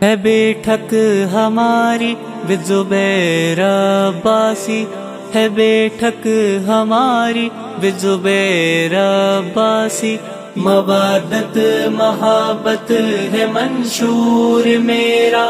है बेठक हमारी विद ज़ुबैर अब्बासी, है बेठक हमारी विद ज़ुबैर अब्बासी। मवद्दत महाबत है मंशूर मेरा।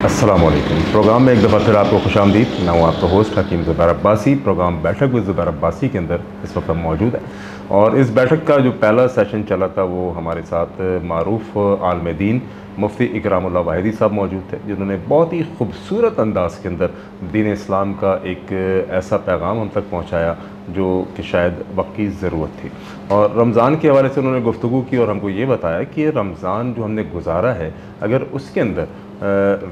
अस्सलामु अलैकुम। प्रोग्राम में एक दफ़ा फिर आपको खुशामदीद। मैं हूँ आपका होस्ट हकीम ज़ुबैर अब्बासी। प्रोग्राम बैठक विद ज़ुबैर अब्बासी के अंदर इस वक्त हम मौजूद हैं और इस बैठक का जो पहला सेशन चला था वो हमारे साथ मारूफ आलिम दीन मुफ्ती इकरामुल्लाह वाहिदी साहब मौजूद थे, जिन्होंने बहुत ही खूबसूरत अंदाज़ के अंदर दीन इस्लाम का एक ऐसा पैगाम हम तक पहुँचाया जो कि शायद वक्त की ज़रूरत थी। और रमज़ान के हवाले से उन्होंने गुफ्तगू की और हमको ये बताया कि रमज़ान जो हमने गुजारा है, अगर उसके अंदर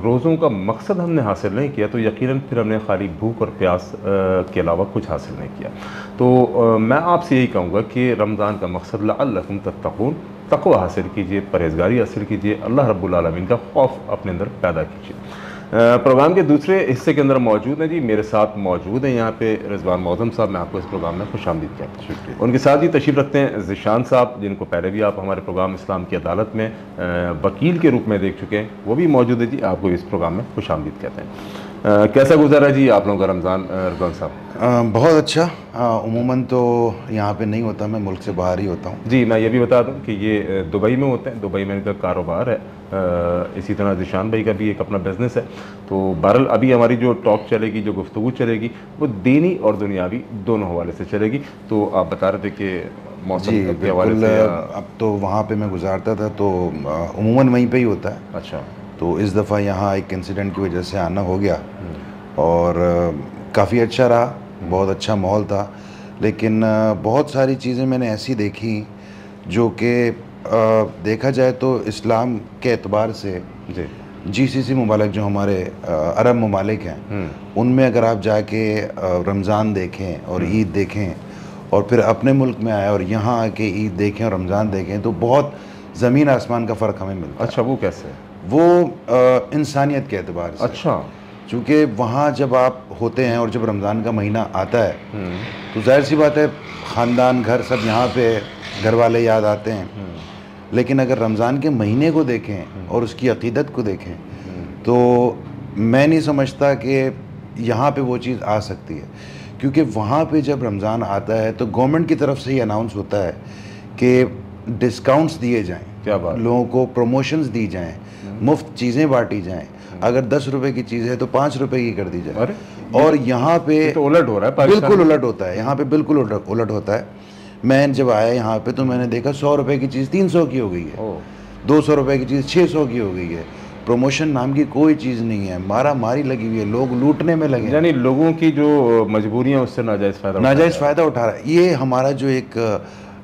रोज़ों का मकसद हमने हासिल नहीं किया तो यकीनन फिर हमने खाली भूख और प्यास के अलावा कुछ हासिल नहीं किया। तो मैं आपसे यही कहूँगा कि रमज़ान का मकसद लअल्लकुम तत्तक़ून, तक़वा हासिल कीजिए, परहेज़गारी हासिल कीजिए, अल्लाह रब्बुल आलमीन का खौफ अपने अंदर पैदा कीजिए। प्रोग्राम के दूसरे हिस्से के अंदर मौजूद हैं जी, मेरे साथ मौजूद हैं यहाँ पे रिजवान मौज़म साहब। मैं आपको इस प्रोग्राम में खुशामदीद कहता हूँ। शुक्रिया। उनके साथ ही तशरीफ़ रखते हैं ज़िशान साहब, जिनको पहले भी आप हमारे प्रोग्राम इस्लाम की अदालत में वकील के रूप में देख चुके हैं, वो भी मौजूद है जी। आपको इस प्रोग्राम में खुशामदीद कहते हैं। कैसा गुजरा जी आप लोगों का रमज़ान रिजवान साहब? बहुत अच्छा। उमूमन तो यहाँ पे नहीं होता, मैं मुल्क से बाहर ही होता हूँ जी। मैं ये भी बता दूँ कि ये दुबई में होते हैं, दुबई में इनका कारोबार है। इसी तरह ज़िशान भाई का भी एक अपना बिज़नेस है। तो बहरहाल अभी हमारी जो टॉक चलेगी, जो गुफ्तगू चलेगी, वो दीनी और दुनियावी दोनों हवाले से चलेगी। तो आप बता रहे थे कि मौसम के हवाले से अब तो वहाँ पे मैं गुजारता था तो उमूमन वहीं पे ही होता है। अच्छा। तो इस दफ़ा यहाँ एक इंसिडेंट की वजह से आना हो गया और काफ़ी अच्छा रहा, बहुत अच्छा माहौल था। लेकिन बहुत सारी चीज़ें मैंने ऐसी देखी जो कि देखा जाए तो इस्लाम के एतबार से जी जीसीसी मुमालिक जो हमारे अरब ममालिक हैं उनमें अगर आप जाके रमज़ान देखें और ईद देखें और फिर अपने मुल्क में आए और यहाँ आके ईद देखें और रमज़ान देखें तो बहुत ज़मीन आसमान का फ़र्क हमें मिलता है। अच्छा, वो कैसे? वो इंसानियत के एतबार से। अच्छा। चूँकि वहाँ जब आप होते हैं और जब रमज़ान का महीना आता है तो जाहिर सी बात है ख़ानदान घर सब यहाँ पे घर वाले याद आते हैं। लेकिन अगर रमज़ान के महीने को देखें और उसकी अक़ीदत को देखें तो मैं नहीं समझता कि यहाँ पे वो चीज़ आ सकती है। क्योंकि वहाँ पे जब रमज़ान आता है तो गवर्नमेंट की तरफ से ही अनाउंस होता है कि डिस्काउंट्स दिए जाएँ, क्या बात, लोगों को प्रमोशंस दी जाएँ, मुफ्त चीज़ें बांटी जाएँ। अगर 10 रुपए की चीज़ है तो 5 रुपए की कर दी जाए। और यहाँ पे तो उलट हो रहा है, बिल्कुल उलट होता है। यहाँ पे बिल्कुल उलट होता है। मैं जब आया यहाँ पे तो मैंने देखा 100 रुपए की चीज़ 300 की हो गई है, 200 रुपए की चीज़ 600 की हो गई है। प्रमोशन नाम की कोई चीज़ नहीं है, मारा मारी लगी हुई है, लोग लूटने में लगे। यानी लोगों की जो मजबूरियाँ उससे नाजायज़ फ़ायदा उठा रहा है। ये हमारा जो एक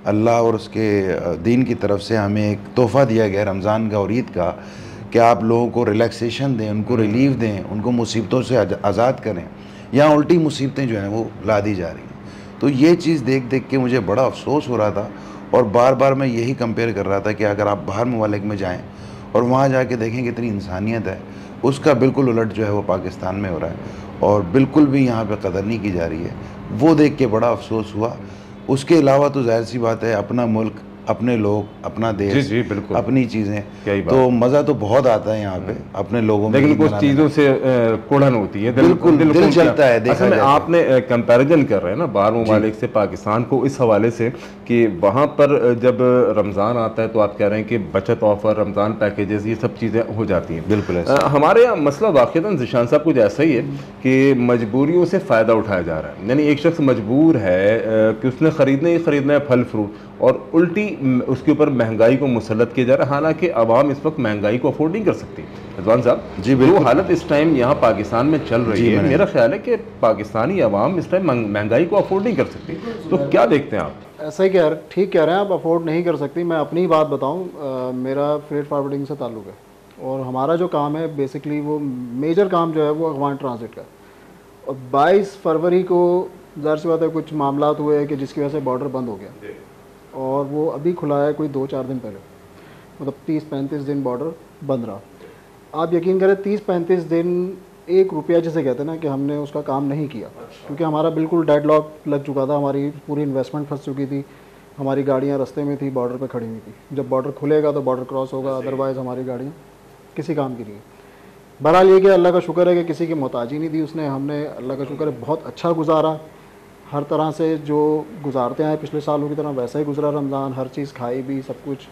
अल्लाह और उसके दीन की तरफ से हमें एक तोहफ़ा दिया गया रमज़ान का और ईद का कि आप लोगों को रिलैक्सेशन दें, उनको रिलीफ दें, उनको मुसीबतों से आज़ाद करें। यहाँ उल्टी मुसीबतें जो हैं वो ला दी जा रही हैं। तो ये चीज़ देख देख के मुझे बड़ा अफसोस हो रहा था और बार बार मैं यही कंपेयर कर रहा था कि अगर आप बाहर ममालिक में जाएँ और वहाँ जाके देखें कितनी इंसानियत है, उसका बिल्कुल उलट जो है वो पाकिस्तान में हो रहा है और बिल्कुल भी यहाँ पे कदर नहीं की जा रही है। वो देख के बड़ा अफसोस हुआ। उसके अलावा तो जाहिर सी बात है अपना मुल्क, अपने लोग, अपना देश, जी जी बिल्कुल, अपनी चीज़ें, तो मज़ा तो बहुत आता है यहाँ पे अपने लोगों में। लेकिन कुछ चीज़ों से कुड़न होती है, बिल्कुल दिल चलता है। असल में आपने कंपैरिजन कर रहे हैं ना बाहर ममालिक से पाकिस्तान को इस हवाले से कि वहाँ पर जब रमज़ान आता है तो आप कह रहे हैं कि बचत ऑफर, रमज़ान पैकेजेस, ये सब चीज़ें हो जाती हैं। बिल्कुल हमारे यहाँ मसला वाक़ईतन ज़िशान साहब कुछ ऐसा ही है कि मजबूरियों से फ़ायदा उठाया जा रहा है। यानी एक शख्स मजबूर है कि उसने ख़रीदना ही ख़रीदना है फल फ्रूट और उल्टी उसके ऊपर महंगाई को मुसल्लत किया जा रहा है। हालांकि आवाम इस वक्त महंगाई को अफोर्ड नहीं कर सकती। रिजवान साहब जी, जो हालत इस टाइम यहाँ पाकिस्तान में चल रही है, मेरा ख्याल है कि पाकिस्तानी आवाम इस टाइम महंगाई को अफोर्ड नहीं कर सकती। तो क्या देखते हैं आप? ऐसा ही ठीक कह रहे हैं आप, अफोर्ड नहीं कर सकती। मैं अपनी ही बात बताऊँ, मेरा फ्रेट फॉरवर्डिंग से ताल्लुक़ है और हमारा जो काम है बेसिकली वो मेजर काम जो है वो अफगान ट्रांजिट का। और 22 फरवरी को ज़ाहिर सी बात है कुछ मामला हुए हैं कि जिसकी वजह से बॉर्डर बंद हो गया और वो अभी खुला है कोई 2-4 दिन पहले, मतलब 30-35 दिन बॉर्डर बंद रहा। आप यकीन करें 30-35 दिन 1 रुपया जिसे कहते हैं ना कि हमने उसका काम नहीं किया, क्योंकि हमारा बिल्कुल डेडलॉक लग चुका था, हमारी पूरी इन्वेस्टमेंट फंस चुकी थी, हमारी गाड़ियाँ रास्ते में थी, बॉर्डर पे खड़ी हुई थी। जब बॉर्डर खुलेगा तो बॉर्डर क्रॉस होगा, अदरवाइज़ हमारी गाड़ियाँ किसी काम की नहीं है। बहरहाल ये कि अल्लाह का शुक्र है कि किसी की मोहताजी नहीं दी उसने, हमने अल्लाह का शुक्र है बहुत अच्छा गुजारा, हर तरह से जो गुजारते हैं पिछले सालों की तरह वैसा ही गुजरा रमज़ान, हर चीज़ खाई भी, सब कुछ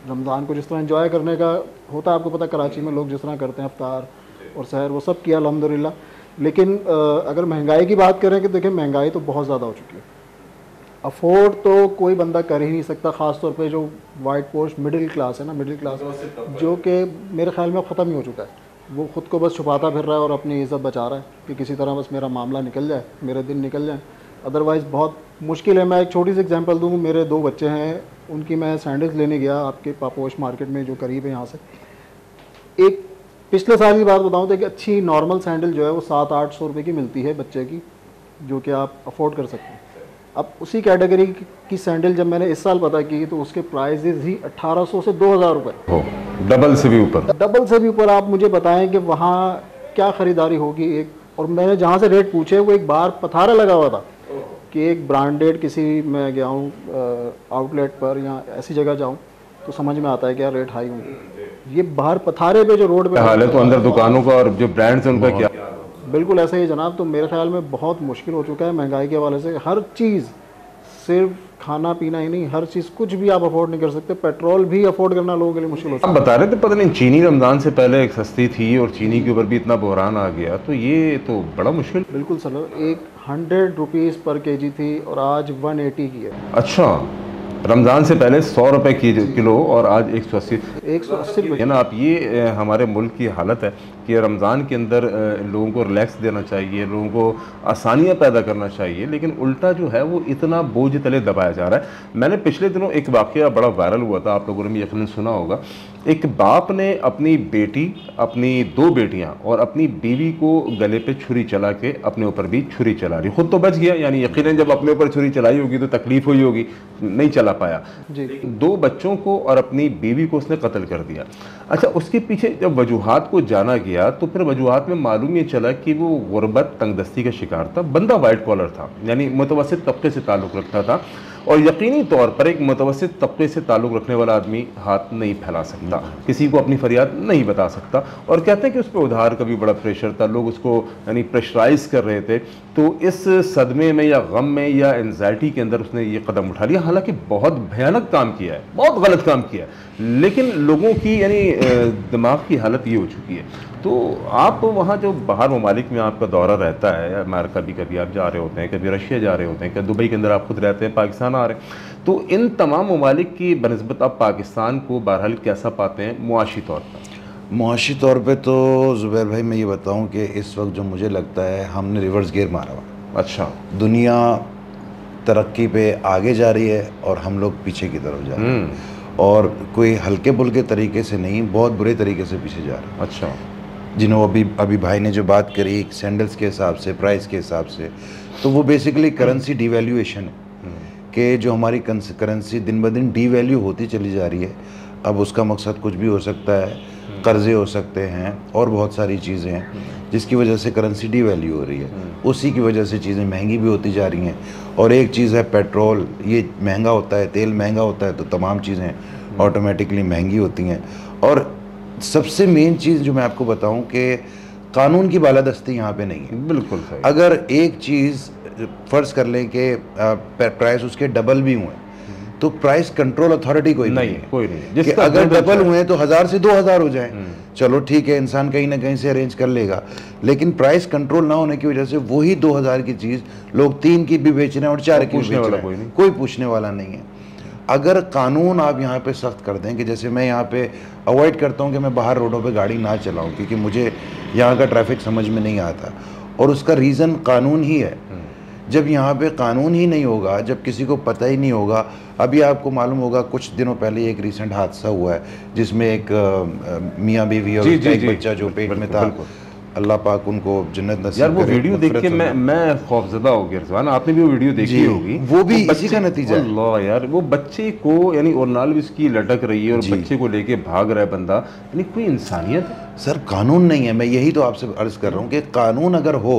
रमज़ान को जिस तरह एंजॉय करने का होता है, आपको पता कराची में लोग जिस तरह करते हैं अफ्तार और सहर, वो सब किया अल्हम्दुलिल्लाह। लेकिन अगर महंगाई की बात करें कि देखिए महंगाई तो बहुत ज़्यादा हो चुकी है, अफोर्ड तो कोई बंदा कर ही नहीं सकता, ख़ास तौर पे जो वाइट पोस्ट मिडिल क्लास है ना, मिडिल क्लास जो कि मेरे ख्याल में ख़त्म ही हो चुका है, वो ख़ुद को बस छुपाता फिर रहा है और अपनी इज़्ज़त बचा रहा है कि किसी तरह बस मेरा मामला निकल जाए, मेरे दिन निकल जाए, अदरवाइज़ बहुत मुश्किल है। मैं एक छोटी सी एग्जांपल दूँ, मेरे 2 बच्चे हैं, उनकी मैं सैंडल्स लेने गया आपके पापोश मार्केट में जो करीब है यहाँ से। एक पिछले साल की बात बताऊँ तो एक अच्छी नॉर्मल सैंडल जो है वो 700-800 रुपये की मिलती है बच्चे की, जो कि आप अफोर्ड कर सकते हैं। अब उसी कैटेगरी की सैंडल जब मैंने इस साल पता की तो उसके प्राइजेज़ ही 1800 से 2000 रुपये, डबल से भी ऊपर। डबल से भी ऊपर। आप मुझे बताएं कि वहाँ क्या ख़रीदारी होगी एक, और मैंने जहाँ से रेट पूछे वो एक बार पथारा लगा हुआ था कि एक ब्रांडेड किसी मैं गया हूँ आउटलेट पर या ऐसी जगह जाऊँ तो समझ में आता है कि यार रेट हाई होंगे। ये बाहर पथारे पे जो रोड पे हाल है तो अंदर दुकानों का और जो ब्रांड्स हैं उनका क्या? बिल्कुल ऐसा ही जनाब। तो मेरे ख्याल में बहुत मुश्किल हो चुका है महंगाई के हवाले से, हर चीज़, सिर्फ खाना पीना ही नहीं, हर चीज़ कुछ भी आप अफोर्ड नहीं कर सकते। पेट्रोल भी अफोर्ड करना लोगों के लिए मुश्किल हो सकता है। आप बता रहे थे पता नहीं चीनी रमज़ान से पहले एक सस्ती थी और चीनी के ऊपर भी इतना बहरान आ गया, तो ये तो बड़ा मुश्किल। बिल्कुल सर, एक 100 रुपीज़ पर केजी थी और आज 180 की है। अच्छा, रमज़ान से पहले 100 रुपये किलो और आज 180 रुपये है ना। आप ये हमारे मुल्क की हालत है कि रमज़ान के अंदर लोगों को रिलैक्स देना चाहिए, लोगों को आसानियाँ पैदा करना चाहिए, लेकिन उल्टा जो है वो इतना बोझ तले दबाया जा रहा है। मैंने पिछले दिनों एक वाक़या बड़ा वायरल हुआ था, आप लोगों ने भी यकीनन सुना होगा। एक बाप ने अपनी बेटी, अपनी 2 बेटियां और अपनी बीवी को गले पे छुरी चला के अपने ऊपर भी छुरी चला रही, खुद तो बच गया, यानी यकीनन जब अपने ऊपर छुरी चलाई होगी तो तकलीफ हुई होगी, नहीं चला पाया जी। 2 बच्चों को और अपनी बीवी को उसने कत्ल कर दिया। अच्छा, उसके पीछे जब वजूहात को जाना गया तो फिर वजूहात में मालूम ये चला कि वो गुर्बत, तंगदस्ती का शिकार था, बंदा वाइट कॉलर था, यानी मुतवस्सित तबके से ताल्लुक़ रखता था, और यकीनी तौर पर एक मुतवस्सित तबके से ताल्लुक़ रखने वाला आदमी हाथ नहीं फैला सकता, किसी को अपनी फरियाद नहीं बता सकता। और कहते हैं कि उस पर उधार का भी बड़ा प्रेशर था, लोग उसको यानी प्रेशराइज कर रहे थे। तो इस सदमे में या गम में या एंजाइटी के अंदर उसने ये कदम उठा लिया। हालांकि बहुत भयानक काम किया है, बहुत गलत काम किया है, लेकिन लोगों की यानी दिमाग की हालत ये हो चुकी है। तो आप वहाँ जो बाहर ममालिक में आपका दौरा रहता है, अमेरिका भी कभी आप जा रहे होते हैं, कभी रशिया जा रहे होते हैं, कभी दुबई के अंदर आप खुद रहते हैं, पाकिस्तान आ रहे हैं, तो इन तमाम ममालिक की बनस्बत आप पाकिस्तान को बहरहाल कैसा पाते हैं मुआशी तौर पर? मुआशी तौर पे तो ज़ुबैर भाई मैं ये बताऊं कि इस वक्त जो मुझे लगता है हमने रिवर्स गियर मारा हुआ। अच्छा, दुनिया तरक्की पे आगे जा रही है और हम लोग पीछे की तरफ जा रहे हैं, और कोई हल्के बुल्के तरीके से नहीं, बहुत बुरे तरीके से पीछे जा रहे हैं। अच्छा, जिन्होंने अभी भाई ने जो बात करी सैंडल्स के हिसाब से, प्राइस के हिसाब से, तो वो बेसिकली करेंसी डिवैल्यूएशन है कि जो हमारी करेंसी दिन ब दिन डिवैल्यू होती चली जा रही है। अब उसका मकसद कुछ भी हो सकता है, कर्ज़े हो सकते हैं और बहुत सारी चीज़ें हैं जिसकी वजह से करेंसी डिवैल्यू हो रही है। उसी की वजह से चीज़ें महंगी भी होती जा रही हैं। और एक चीज़ है पेट्रोल, ये महंगा होता है, तेल महंगा होता है तो तमाम चीज़ें ऑटोमेटिकली महंगी होती हैं। और सबसे मेन चीज़ जो मैं आपको बताऊं कि कानून की बालादस्ती यहाँ पे नहीं है। बिल्कुल सही। अगर एक चीज़ फ़र्ज़ कर लें कि प्राइस उसके डबल भी हुए तो प्राइस कंट्रोल अथॉरिटी कोई नहीं है, कोई नहीं। कि अगर डबल हुए तो 1000 से 2000 हो जाए, चलो ठीक है, इंसान कहीं ना कहीं से अरेंज कर लेगा, लेकिन प्राइस कंट्रोल ना होने की वजह से वही 2000 की चीज़ लोग 3 की भी बेच रहे हैं और 4 की भी बेच रहे हैं, कोई पूछने वाला नहीं है। अगर कानून आप यहाँ पे सख्त कर दें कि जैसे मैं यहाँ पे अवॉइड करता हूँ कि मैं बाहर रोडों पे गाड़ी ना चलाऊँ क्योंकि मुझे यहाँ का ट्रैफिक समझ में नहीं आता, और उसका रीज़न कानून ही है। जब यहाँ पे कानून ही नहीं होगा, जब किसी को पता ही नहीं होगा, अभी आपको मालूम होगा कुछ दिनों पहले एक रीसेंट हादसा हुआ है जिसमें एक मियाँ बीवी और एक बच्चा जो पेट में था, अल्लाह पाक उनको जन्नत नसीब यार वो करे, वीडियो देख के मग़फ़िरत मैं खौफज़दा हो गया रिजवान, आपने भी वो वीडियो देखी जी, होगी। वो भी इसी का नतीजा है। अल्लाह यार, वो बच्चे को यानी और नाल भी उसकी लटक रही है और बच्चे को लेके भाग रहा है बंदा, यानी कोई इंसानियत है? सर कानून नहीं है, मैं यही तो आपसे अर्ज़ कर रहा हूँ कि कानून अगर हो,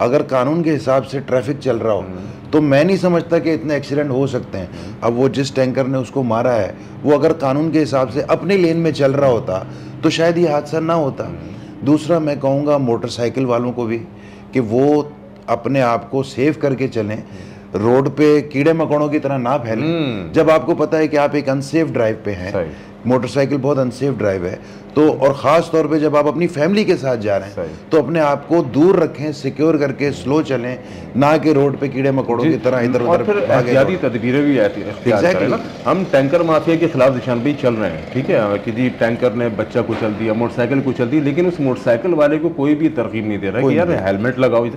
अगर कानून के हिसाब से ट्रैफिक चल रहा हो तो मैं नहीं समझता कि इतने एक्सीडेंट हो सकते हैं। अब वो जिस टैंकर ने उसको मारा है वो अगर कानून के हिसाब से अपनी लेन में चल रहा होता तो शायद ये हादसा ना होता। दूसरा मैं कहूँगा मोटरसाइकिल वालों को भी कि वो अपने आप को सेव करके चलें, रोड पे कीड़े मकोड़ों की तरह ना फैलें। जब आपको पता है कि आप एक अनसेफ ड्राइव पे हैं, मोटरसाइकिल बहुत अनसेफ ड्राइव है, तो और ख़ास तौर पे जब आप अपनी फैमिली के साथ जा रहे हैं तो अपने आप को दूर रखें, सिक्योर करके स्लो चलें, ना कि रोड पे कीड़े मकोड़ों की तरह इधर उधर भागे। एहतियाती तदबीरें भी इख्तियार करें ना। हम टैंकर माफिया के खिलाफ निशानदेही चल रहे हैं, ठीक है, कि जी टैंकर ने बच्चा कुचल दिया, मोटरसाइकिल कुचल दी, लेकिन उस मोटरसाइकिल वाले को कोई भी तरकीब नहीं दे रहा है कि यार हेलमेट लगाओ।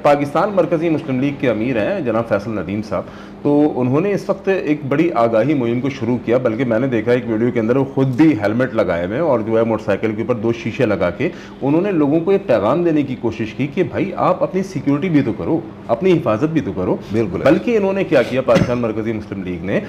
पाकिस्तान मरकजी मुस्लिम लीग के अमीर हैं जनाब फैसल नदीम साहब, तो उन्होंने इस वक्त एक बड़ी आगाही मुहिम को शुरू किया, बल्कि मैंने देखा एक वीडियो के अंदर वो खुद भी हेलमेट लगाए हुए और जो है मोटरसाइकिल के ऊपर 2 शीशे लगा के उन्होंने लोगों को एक पैगाम देने की कोशिश की कि भाई आप अपनी सिक्योरिटी भी तो करो, अपनी हिफाजत भी तो करो। बिल्कुल। बल्कि इन्होंने क्या किया, पाकिस्तान मरकजी मुस्लिम लीग ने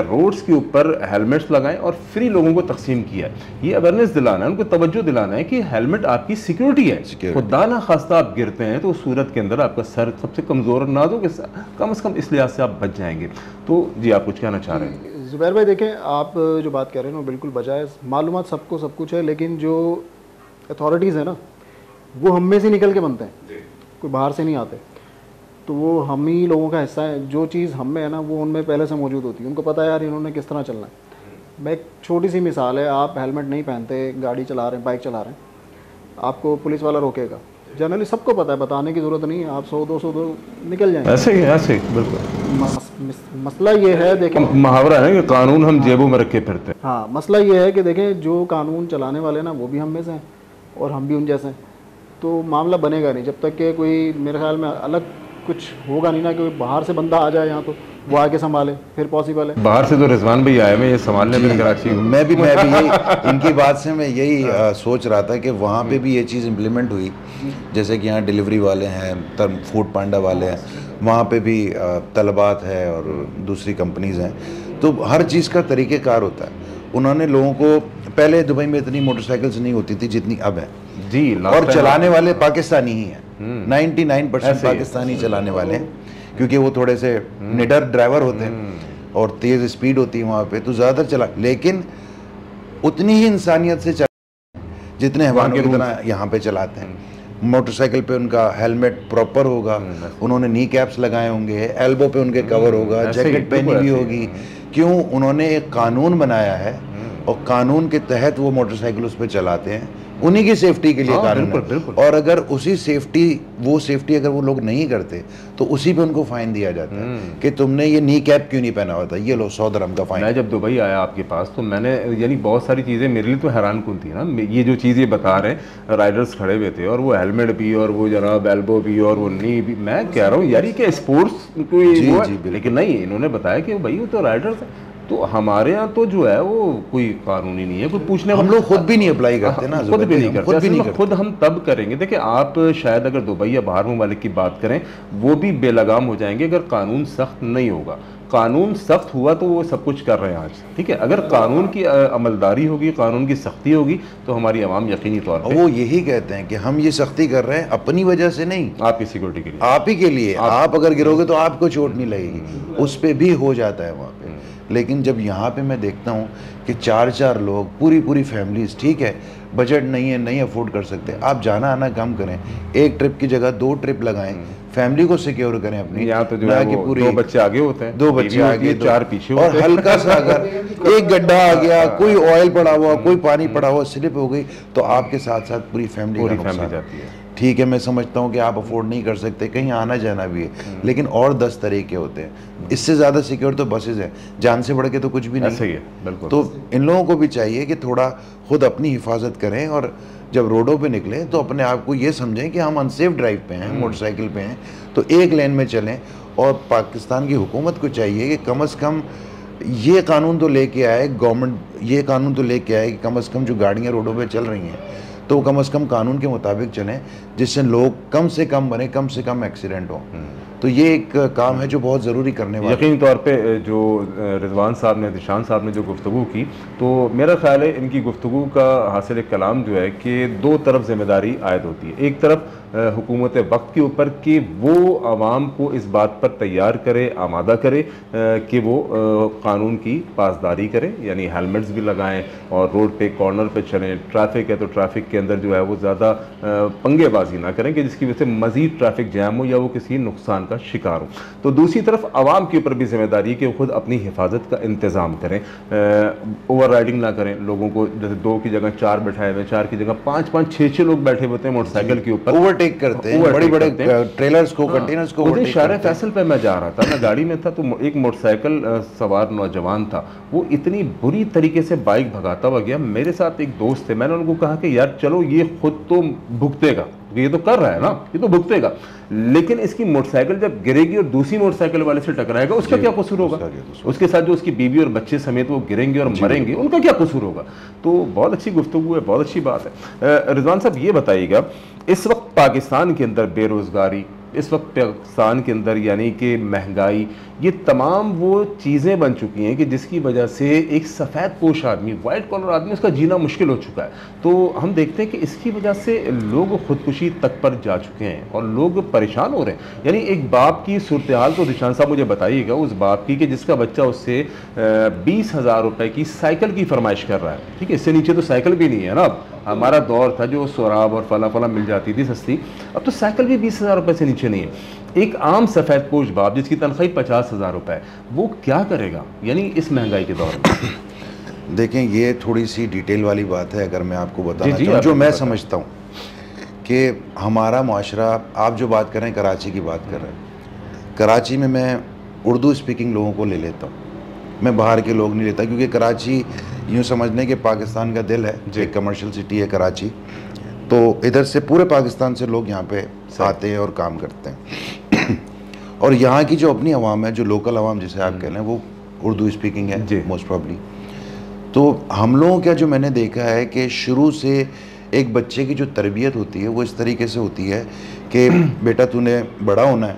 रोड्स के ऊपर हेलमेट्स लगाए और फ्री लोगों को तकसीम किया। ये अवेयरनेस दिलाना है, उनको तवज्जो दिलाना है कि हेलमेट आपकी सिक्योरिटी है। खुदा ना खास्ता आप गिरते हैं तो उस सूरत के अंदर आपका सर सबसे कमज़ोर नाजों के कम से कम इस लिहाज से आप बच जाएंगे। तो जी आप कुछ कहना चाह रहे हैं? ज़ुबैर भाई देखें, आप जो बात कह रहे हैं वो बिल्कुल बजाय, मालूमात सबको सब कुछ है, लेकिन जो अथॉरिटीज़ है ना वो हम में से निकल के बनते हैं, कोई बाहर से नहीं आते। तो वो हम ही लोगों का हिस्सा है, जो चीज़ हम में है ना वो उनमें पहले से मौजूद होती है। उनको पता है यार इन्होंने किस तरह चलना है। मैं एक छोटी सी मिसाल है, आप हेलमेट नहीं पहनते, गाड़ी चला रहे हैं, बाइक चला रहे हैं, आपको पुलिस वाला रोकेगा, जनरली सबको पता है, बताने की ज़रूरत नहीं है, आप 100-200 निकल जाएंगे। ऐसे ही बिल्कुल। मसला ये है, देखें मुहावरा है कि कानून हम जेबों में रख के फिरते हैं। हाँ, मसला ये है कि देखें जो कानून चलाने वाले ना वो भी हम में से हैं और हम भी उन जैसे हैं, तो मामला बनेगा नहीं जब तक कि कोई, मेरे ख्याल में अलग कुछ होगा नहीं ना कि बाहर से बंदा आ जाए यहाँ तो वो आके संभाले, फिर पॉसिबल है। बाहर से तो रिजवान भाई आए, मैं ये संभालने में कराची मैं भी यही इनकी बात से मैं यही सोच रहा था कि वहाँ पे भी ये चीज़ इम्प्लीमेंट हुई, जैसे कि यहाँ डिलीवरी वाले हैं, फूड पांडा वाले हैं, वहाँ पे भी तलबात है और दूसरी कंपनीज़ हैं, तो हर चीज़ का तरीक़ेकार होता है। उन्होंने लोगों को, पहले दुबई में इतनी मोटरसाइकिल्स नहीं होती थी जितनी अब है जी, और चलाने वाले पाकिस्तानी ही हैं, 99% पाकिस्तानी चलाने वाले हैं, क्योंकि वो थोड़े से निडर ड्राइवर होते हैं और तेज़ स्पीड होती है वहाँ पे, तो ज़्यादातर चला, लेकिन उतनी ही इंसानियत से चला जितने हैवानों की तरह यहाँ पे चलाते हैं। मोटरसाइकिल पे उनका हेलमेट प्रॉपर होगा, उन्होंने नी कैप्स लगाए होंगे, एल्बो पे उनके कवर होगा, जैकेट पहनी हुई होगी। क्यों? उन्होंने एक कानून बनाया है और कानून के तहत वो मोटरसाइकिल उस पर चलाते हैं, उन्हीं की सेफ्टी के लिए कानून है। और अगर उसी सेफ्टी अगर वो लोग नहीं करते तो उसी पे उनको फाइन दिया जाता है कि तुमने ये नी कैप क्यों नहीं पहना हुआ था, ये लो 100 दिरहम का फाइन। मैं जब दुबई आया आपके पास तो मैंने यानी बहुत सारी चीज़ें मेरे लिए तो हैरान कन थी ना, ये जो चीज़ें बता रहे हैं, राइडर्स खड़े हुए थे और वो हेलमेट भी और वो जनाब एल्बो भी और वो नी भी, मैं कह रहा हूँ यार ये क्या स्पोर्ट्स कोई, लेकिन नहीं, इन्होंने बताया कि भाई वो तो राइडर्स है। तो हमारे यहाँ तो जो है वो कोई कानून ही नहीं है, कोई पूछने, हम लोग खुद भी नहीं अप्लाई करते ना, खुद भी नहीं करते, खुद हम तब करेंगे। देखिए आप शायद अगर दुबई या बाहर ममालिक की बात करें वो भी बेलगाम हो जाएंगे अगर कानून सख्त नहीं होगा। कानून सख्त हुआ तो वो सब कुछ कर रहे हैं आज, ठीक है। अगर कानून की अमलदारी होगी, कानून की सख्ती होगी तो हमारी आवाम यकीनी तौर पे, वो यही कहते हैं कि हम ये सख्ती कर रहे हैं अपनी वजह से नहीं, आपकी सिक्योरिटी के लिए, आप ही के लिए। आप अगर गिरोगे तो आपको चोट नहीं लगेगी, उस पर भी हो जाता है वहाँ पे। लेकिन जब यहाँ पे मैं देखता हूँ कि 4-4 लोग, पूरी फैमिलीज, ठीक है, बजट नहीं है, नहीं अफोर्ड कर सकते, आप जाना आना कम करें, एक ट्रिप की जगह 2 ट्रिप लगाएं, फैमिली को सिक्योर करें अपनी। यहाँ तो जो है कि पूरी 2 बच्चे आगे होते हैं, 2 बच्चे आगे, 4 पीछे होते हैं, और हल्का सा अगर एक गड्ढा आ गया, कोई ऑयल पड़ा हुआ, कोई पानी पड़ा हुआ, स्लिप हो गई, तो आपके साथ साथ पूरी फैमिली जाती है। ठीक है, मैं समझता हूँ कि आप अफोर्ड नहीं कर सकते, कहीं आना जाना भी है, लेकिन और 10 तरीके होते हैं। इससे ज़्यादा सिक्योर तो बसेज हैं, जान से बढ़ के तो कुछ भी नहीं। सही है, बिल्कुल। तो इन लोगों को भी चाहिए कि थोड़ा खुद अपनी हिफाजत करें और जब रोडों पे निकलें तो अपने आप को ये समझें कि हम अनसेफ ड्राइव पे हैं, मोटरसाइकिल पे हैं, तो एक लेन में चलें। और पाकिस्तान की हुकूमत को चाहिए कि कम से कम ये कानून तो लेके आए, गवर्नमेंट ये कानून तो लेके आए कि कम से कम जो गाड़ियाँ रोडों पे चल रही हैं तो कम से कम कानून के मुताबिक चलें, जिससे लोग कम से कम बने, कम से कम एक्सीडेंट हो। तो ये एक काम है जो बहुत ज़रूरी करने वाला है। यकीन तौर पे जो रिजवान साहब ने, दिशान साहब ने जो गुफ्तगू की, तो मेरा ख्याल है इनकी गुफ्तगू का हासिल कलाम जो है कि दो तरफ जिम्मेदारी आयद होती है। एक तरफ हुकूमत वक्त के ऊपर कि वो आवाम को इस बात पर तैयार करे, आमादा करे कि वो कानून की पासदारी करें, यानी हेलमेट्स भी लगाएं और रोड पे कॉर्नर पे चलें। ट्रैफिक है तो ट्रैफिक के अंदर जो है वो ज़्यादा पंगेबाजी ना करें कि जिसकी वजह से मज़ीद ट्रैफिक जैम हो या वो किसी नुकसान का शिकार हो। तो दूसरी तरफ आवाम के ऊपर भी जिम्मेदारी है कि वो खुद अपनी हिफाजत का इंतज़ाम करें, ओवर राइडिंग ना करें। लोगों को जैसे 2 की जगह 4 बैठाए हुए, 4 की जगह 5-5, 6-6 लोग बैठे होते हैं मोटरसाइकिल के ऊपर, ओवरटेक करते हैं, बड़े-बड़े ट्रेलर्स को, कंटेनर्स को ओवरटेक शारे फैसल पे मैं जा रहा था, मैं गाड़ी में था, तो एक मोटरसाइकिल सवार नौजवान था, वो इतनी बुरी तरीके से बाइक भगाता हुआ गया। मेरे साथ एक दोस्त थे, मैंने उनको कहा कि यार चलो ये खुद तो भुगतेगा, ये तो कर रहा है ना, ये तो भुगतेगा, लेकिन इसकी मोटरसाइकिल जब गिरेगी और दूसरी मोटरसाइकिल वाले से टकराएगा, उसका क्या कसूर होगा? उसके साथ जो उसकी बीवी और बच्चे समेत वो गिरेंगे और मरेंगे, उनका क्या कसूर होगा? तो बहुत अच्छी गुफ्तगू है, बहुत अच्छी बात है। रिजवान साहब ये बताइएगा, इस वक्त पाकिस्तान के अंदर बेरोज़गारी, इस वक्त पाकिस्तान के अंदर यानी कि महंगाई, ये तमाम वो चीज़ें बन चुकी हैं कि जिसकी वजह से एक सफ़ेद पोश आदमी, वाइट कॉलर आदमी, उसका जीना मुश्किल हो चुका है। तो हम देखते हैं कि इसकी वजह से लोग खुदकुशी तक पर जा चुके हैं और लोग परेशान हो रहे हैं। यानी एक बाप की सूरत हाल तो दिशान साहब मुझे बताइएगा, उस बाप की कि जिसका बच्चा उससे 20,000 रुपये की साइकिल की फरमाइश कर रहा है, ठीक है, इससे नीचे तो साइकिल भी नहीं है ना। अब हमारा दौर था जो सोराब और फला फला मिल जाती थी सस्ती, अब तो साइकिल भी 20,000 रुपये से नीचे नहीं है। एक आम सफ़ेद पोश बाप जिसकी तनख्वाही 50,000 रुपये है, वो क्या करेगा यानी इस महंगाई के दौर में? देखें, ये थोड़ी सी डिटेल वाली बात है। अगर मैं आपको बताना चाहूँ जो मैं समझता हूँ कि हमारा माशरा, आप जो बात कर रहे हैं कराची की बात कर रहे हैं, कराची में मैं उर्दू स्पीकिंग लोगों को ले लेता हूँ, मैं बाहर के लोग नहीं लेता, क्योंकि कराची यूँ समझने के पाकिस्तान का दिल है, एक कमर्शियल सिटी है कराची, तो इधर से पूरे पाकिस्तान से लोग यहाँ पे आते हैं और काम करते हैं। और यहाँ की जो अपनी आवाम है, जो लोकल आवाम जिसे आप कह रहे हैं, वो उर्दू स्पीकिंग है मोस्ट प्रॉब्ली। तो हम लोगों का जो मैंने देखा है कि शुरू से एक बच्चे की जो तरबियत होती है वो इस तरीके से होती है कि बेटा तूने बड़ा होना है,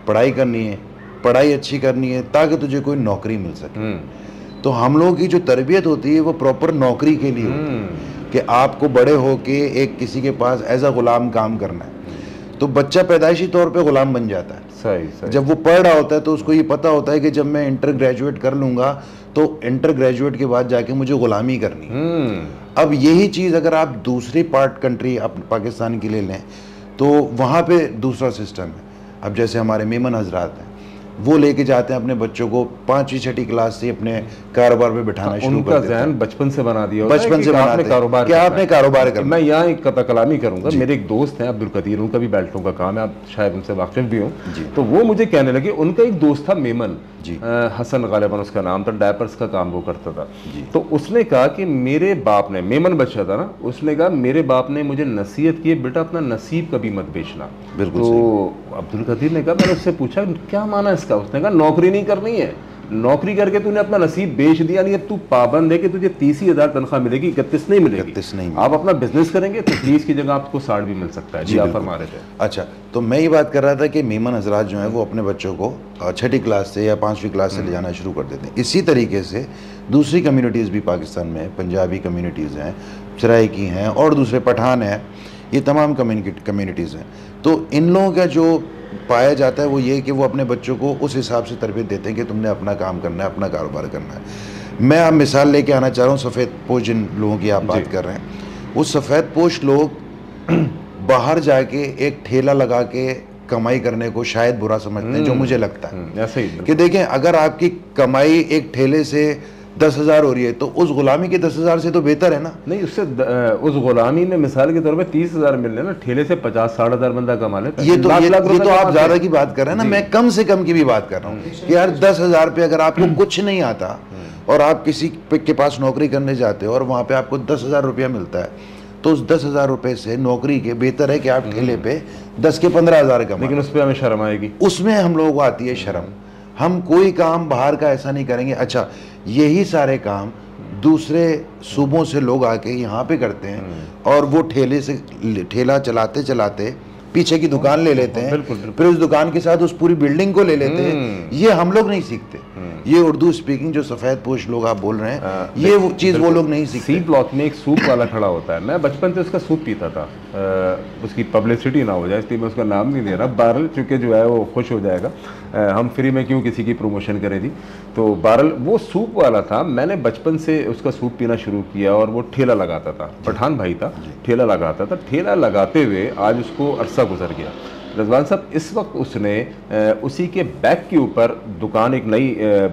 पढ़ाई करनी है, पढ़ाई अच्छी करनी है ताकि तुझे कोई नौकरी मिल सके। तो हम लोगों की जो तरबियत होती है वो प्रॉपर नौकरी के लिए होती है कि आपको बड़े हो के एक किसी के पास एज अ गुलाम काम करना है। तो बच्चा पैदाइशी तौर पे गुलाम बन जाता है। सही। जब वो पढ़ रहा होता है तो उसको ये पता होता है कि जब मैं इंटर ग्रेजुएट कर लूँगा तो इंटर ग्रेजुएट के बाद जाके मुझे गुलामी करनी। अब यही चीज़ अगर आप दूसरी पार्ट कंट्री आप पाकिस्तान की ले लें तो वहाँ पे दूसरा सिस्टम है। अब जैसे हमारे मेमन हजरात हैं, वो लेके जाते हैं अपने बच्चों को 5वीं 6वीं क्लास से अपने कारोबार पे बिठाना शुरू कर देते हैं। बचपन से बना दिया, बचपन से बनाते हैं कि आपने कारोबार करना। मैं यहाँ एक कता कलामी करूंगा, मेरे एक दोस्त हैं अब्दुल कदीर, उनका भी बेल्टों का काम है, आप शायद उनसे वाकिफ भी हो। तो वो मुझे कहने लगे, उनका एक दोस्त था मेमन, हसन गालिबन उसका नाम था, डायपर्स का काम वो करता था। तो उसने कहा कि मेरे बाप ने, मेमन बच्चा था ना, उसने कहा मेरे बाप ने मुझे नसीहत की, बेटा अपना नसीब कभी मत बेचना। तो अब्दुल कदीर ने कहा, मैंने उससे पूछा क्या माना इसका? उसने कहा नौकरी नहीं करनी है, नौकरी करके तूने अपना नसीब बेच दिया, नहीं अब तू पाबंद है कि तुझे 30,000 तनख्वाह मिलेगी, 31 नहीं मिलेगी। 31 नहीं। आप अपना बिजनेस करेंगे तो 30 की जगह आपको 60 भी मिल सकता है। जी आप फरमा रहे थे। अच्छा, तो मैं ये बात कर रहा था कि मेमन हजरात जो हैं वो अपने बच्चों को 6वीं क्लास से या 5वीं क्लास से ले जाना शुरू कर देते हैं। इसी तरीके से दूसरी कम्युनिटीज़ भी पाकिस्तान में, पंजाबी कम्युनिटीज़ हैं, सराइकी हैं और दूसरे पठान हैं, ये तमाम कम्युनिटीज़ हैं। तो इन लोगों का जो पाया जाता है वो ये कि वो अपने बच्चों को उस हिसाब से तरबियत देते हैं कि तुमने अपना काम करना है, अपना कारोबार करना है। मैं आप मिसाल लेके आना चाह रहा हूँ, सफ़ेद पोश जिन लोगों की आप बात कर रहे हैं, वो सफ़ेद पोश लोग बाहर जाके एक ठेला लगा के कमाई करने को शायद बुरा समझते हैं, जो मुझे लगता है ऐसे ही कि देखें, अगर आपकी कमाई एक ठेले से 10,000 हो रही है तो उस गुलामी के 10,000 से तो बेहतर है ना। नहीं, उससे उस गुलामी में मिसाल के तौर पे 30,000 मिल रहे ना, ठेले से 50-60 हज़ार बंदा कमा लेता है। ये तो आप ज्यादा की बात कर रहे हैं ना, मैं कम से कम की भी बात कर रहा हूँ कि यार 10,000 पे अगर आपको कुछ नहीं आता और आप किसी के पास नौकरी करने जाते हो और वहाँ पे आपको 10,000 रुपया मिलता है, तो उस 10,000 रुपये से नौकरी के बेहतर है कि आप ठेले पे 10 के 15,000 कमाएं। लेकिन उस पर हमें शर्म आएगी, उसमें हम लोगों को आती है शर्म। हम कोई काम बाहर का ऐसा नहीं करेंगे। अच्छा, यही सारे काम दूसरे सूबों से लोग आके यहाँ पे करते हैं और वो ठेला चलाते चलाते पीछे की दुकान ले लेते हैं, फिर उस दुकान के साथ उस पूरी बिल्डिंग को ले लेते हैं। ये हम लोग नहीं सीखते। ये उर्दू स्पीकिंग जो सफ़ेद पोश लोग आप बोल रहे हैं, ये वो चीज़ वो लोग नहीं सीखते। सी ब्लॉक में एक सूप वाला खड़ा होता है, मैं बचपन से उसका सूप पीता था। उसकी पब्लिसिटी ना हो जाए इसलिए मैं उसका नाम नहीं दे रहा, बहरहाल चूँकि जो है वो खुश हो जाएगा, हम फ्री में क्यों किसी की प्रमोशन करें जी। तो बहरहाल वो सूप वाला था, मैंने बचपन से उसका सूप पीना शुरू किया और वो ठेला लगाता था, पठान भाई था, ठेला लगाता था। ठेला लगाते हुए आज उसको अरसा गुजर गया। रज़वान साहब इस वक्त उसने उसी के बैक के ऊपर दुकान, एक नई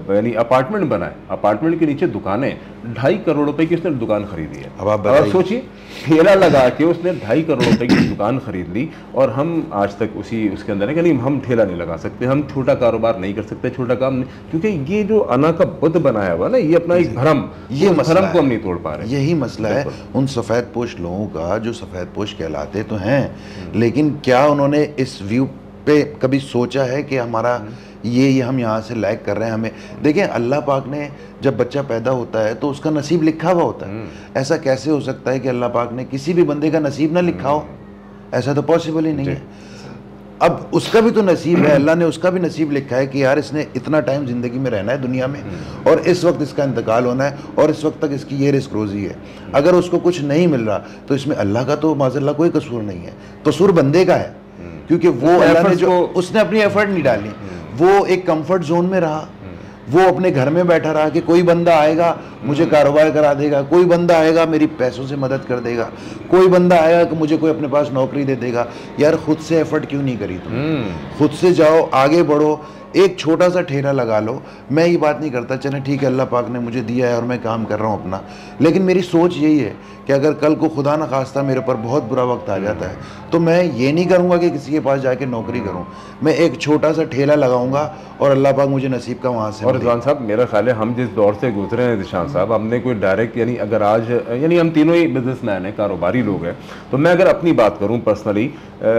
यानी अपार्टमेंट बनाए, अपार्टमेंट के नीचे दुकानें, 2.5 करोड़ रुपए की उसने दुकान खरीदी है। अब आप सोचिए, ठेला लगा के उसने 2.5 करोड़ रुपए की दुकान खरीद ली और हम आज तक उसके अंदर है कि नहीं, हम ठेला नहीं लगा सकते, हम छोटा कारोबार नहीं कर सकते, छोटा काम नहीं, क्योंकि ये जो अना का बुद्ध बनाया हुआ ना, ये अपना एक भ्रम, ये भ्रम को हम नहीं तोड़ पा रहे। यही मसला है उन सफ़ेद पोश लोगों का, जो सफ़ेद पोश कहलाते तो हैं, लेकिन क्या उन्होंने इस व्यू पे कभी सोचा है कि हमारा ये हम यहाँ से लैग कर रहे हैं। हमें देखें, अल्लाह पाक ने जब बच्चा पैदा होता है तो उसका नसीब लिखा हुआ होता है। ऐसा कैसे हो सकता है कि अल्लाह पाक ने किसी भी बंदे का नसीब ना लिखा हो? ऐसा तो पॉसिबल ही नहीं है। अब उसका भी तो नसीब है, अल्लाह ने उसका भी नसीब लिखा है कि यार इसने इतना टाइम ज़िंदगी में रहना है दुनिया में और इस वक्त इसका इंतकाल होना है और इस वक्त तक इसकी ये रिस्क रोज़ी है। अगर उसको कुछ नहीं मिल रहा तो इसमें अल्लाह का तो माज़अल्लाह कोई कसूर नहीं है, कसूर बंदे का है, क्योंकि वो अल्लाह ने जो उसने अपनी एफर्ट नहीं डाली, वो एक कंफर्ट जोन में रहा, वो अपने घर में बैठा रहा कि कोई बंदा आएगा मुझे कारोबार करा देगा, कोई बंदा आएगा मेरी पैसों से मदद कर देगा, कोई बंदा आएगा कि मुझे कोई अपने पास नौकरी दे देगा। यार खुद से एफर्ट क्यों नहीं करी तुम? खुद से जाओ, आगे बढ़ो, एक छोटा सा ठेला लगा लो। मैं ये बात नहीं करता चले ठीक है अल्लाह पाक ने मुझे दिया है और मैं काम कर रहा हूँ अपना, लेकिन मेरी सोच यही है कि अगर कल को खुदा न खास्ता मेरे ऊपर बहुत बुरा वक्त आ जाता है तो मैं ये नहीं करूँगा कि किसी के पास जाके नौकरी करूँ, मैं एक छोटा सा ठेला लगाऊंगा और अल्लाह पाक मुझे नसीब का वहाँ से। और रिजवान साहब मेरा ख्याल है हम जिस दौर से गुजरे हैं निशान साहब, हमने कोई डायरेक्ट यानी अगर आज यानी हम तीनों ही बिजनेसमैन हैं, कारोबारी लोग हैं, तो मैं अगर अपनी बात करूँ पर्सनली,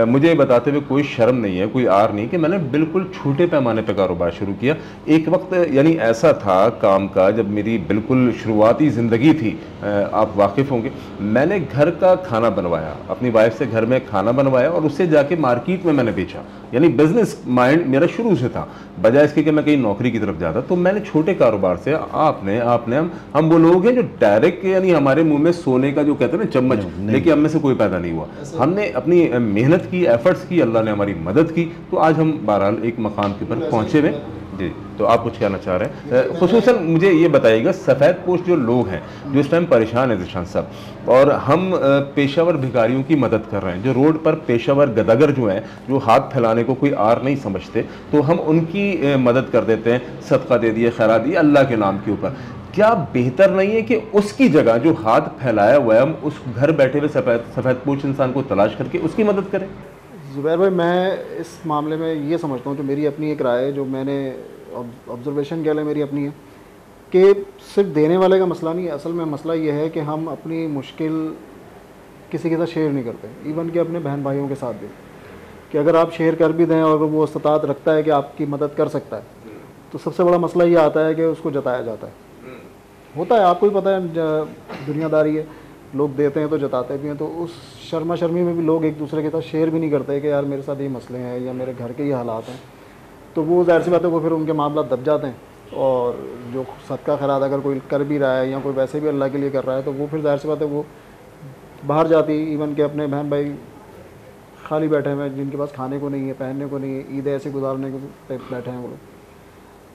मुझे बताते हुए कोई शर्म नहीं है, कोई आर नहीं कि मैंने बिल्कुल छोटे पैमाने पर कारोबार शुरू किया। एक वक्त यानी ऐसा था काम का जब मेरी बिल्कुल शुरुआती ज़िंदगी थी, आप वाकिफ़ होंगे, मैंने घर का खाना बनवाया, अपनी वाइफ से घर में खाना बनवाया और उससे जाके मार्केट में मैंने बेचा। यानी बिजनेस माइंड मेरा शुरू से था, बजाय इसके कि मैं कहीं नौकरी की तरफ जाता। तो मैंने छोटे कारोबार से आपने हम वो लोग हैं जो डायरेक्ट यानी हमारे मुंह में सोने का जो कहते हैं ना चम्मच लेकिन हम में से कोई पैदा नहीं हुआ। हमने अपनी मेहनत की, एफर्ट्स की, अल्लाह ने हमारी मदद की, तो आज हम बहरहाल एक मकाम के ऊपर पहुंचे हुए। जी, तो आप कुछ कहना चाह रहे हैं? खुसूसन मुझे ये बताइएगा, सफ़ेद पोश जो लोग हैं जो इस टाइम परेशान है जिशान साहब, और हम पेशावर भिखारियों की मदद कर रहे हैं, जो रोड पर पेशावर गदागर जो हैं, जो हाथ फैलाने को कोई आर नहीं समझते, तो हम उनकी मदद कर देते हैं, सदका दे दिए, खैरात दिए अल्लाह के नाम के ऊपर। क्या बेहतर नहीं है कि उसकी जगह जो हाथ फैलाया हुआ है हम उस घर बैठे हुए सफ़ेद पोश इंसान को तलाश करके उसकी मदद करें? ज़ुबैर भाई, मैं इस मामले में ये समझता हूँ, जो मेरी अपनी एक राय है, जो मैंने ऑब्जर्वेशन के लिए मेरी अपनी है, कि सिर्फ देने वाले का मसला नहीं है, असल में मसला ये है कि हम अपनी मुश्किल किसी के साथ शेयर नहीं करते, इवन कि अपने बहन भाइयों के साथ भी, कि अगर आप शेयर कर भी दें और वो इस्तात रखता है कि आपकी मदद कर सकता है, तो सबसे बड़ा मसला ये आता है कि उसको जताया जाता है। होता है, आपको भी पता है, दुनियादारी है, लोग देते हैं तो जताते भी हैं, तो उस शर्मा शर्मी में भी लोग एक दूसरे के साथ शेयर भी नहीं करते कि यार मेरे साथ ये मसले हैं या मेरे घर के ये हालात हैं, तो वो ज़ाहिर सी बात है वो फिर उनके मामला दब जाते हैं। और जो सदका खैरात अगर कोई कर भी रहा है या कोई वैसे भी अल्लाह के लिए कर रहा है, तो वो फिर ज़ाहिर सी बात है वो बाहर जाती, इवन के अपने बहन भाई खाली बैठे हुए हैं, जिनके पास खाने को नहीं है, पहनने को नहीं है, ईद ऐसे गुजारने को बैठे हैं वो लोग।